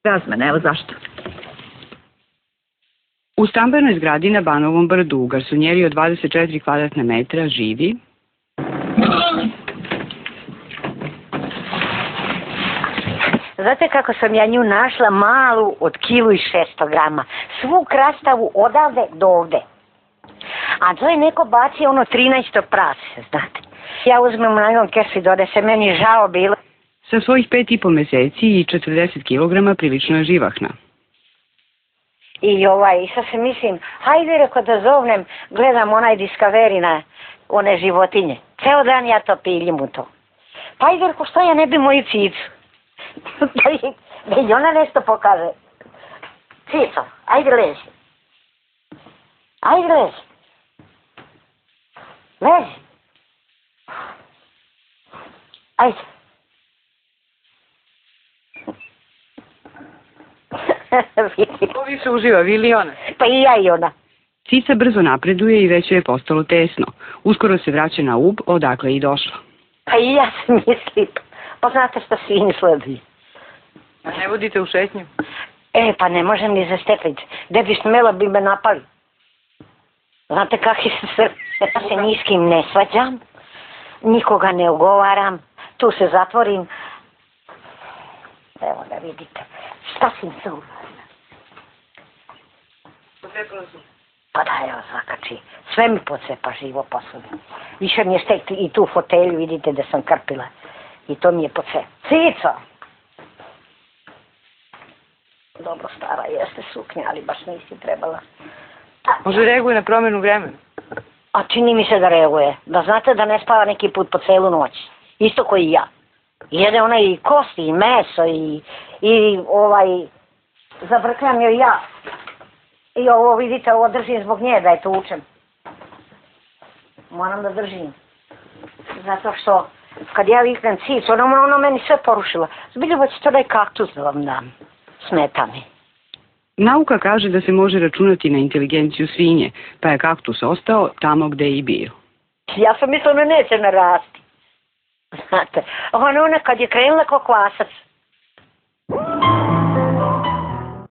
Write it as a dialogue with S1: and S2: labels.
S1: Razmene, evo zašto.
S2: U stambenoj zgradi na Banovom brdu u garsonjeri od 24 kvadratna metra živi
S3: Znate kako sam ja nju našla, malu od 1,6 grama. Svu krastavu odavde do ovde. A to je neko bacio ono 13 prase, znate. Ja uzmem najlon kesu i donesem, meni žao bilo.
S2: sa svojih 5,5 meseci i 40 kilograma prilično je živahna.
S3: I sad se mislim, hajde reko da zovnem, gledam onaj Discovery na one životinje. Ceo dan ja to piljim u to. Pa hajde reko, što ja ne bi moju cicu? Da i ona nešto pokaže. Cico, ajde lezi. Ajde lezi. Lezi. Ajde.
S2: Ko više uživa, vi ili ona?
S3: Pa i ja i ona.
S2: Cica brzo napreduje i već joj je postalo tesno. Uskoro se vraća na Ub, odakle je i došla.
S3: Pa i ja se mislim. Pa znate što svinji sleduju.
S2: A ne vodite u šetnju?
S3: Pa ne možem ni za stepenice. Gde bi smela bi me napali. Znate kakvi su se... Ja se ni s kim ne svađam. Nikoga ne ugovaram. Tu se zatvorim. Evo da vidite. Sasvim se uvažna.
S2: Pocepala su?
S3: Pa da, evo zakači. Sve mi pocepa živo posle. Više mi je stek i tu fotelju, vidite da sam krpila. I to mi je pocepa. Cico! Dobro, stara jeste suknja, ali baš nisi trebala.
S2: Može reaguje na promjenu vremena?
S3: A čini mi se da reaguje. Da znate da ne spava neki put po celu noć. Isto koji i ja. Jede ona i kosti, i meso, i zavrkljam joj ja. I ovo, vidite, ovo držim zbog nje, da je tučem. Moram da držim. Zato što, kad ja viknem Cicu, ona meni sve porušila. Zbiljubo će to da je kaktus da vam dam. Smeta mi.
S2: Nauka kaže da se može računati na inteligenciju svinje, pa je kaktus ostao tamo gde je i bio.
S3: Ja sam mislila da neće narasti. Znate, ona kad je krenula ko kvasac,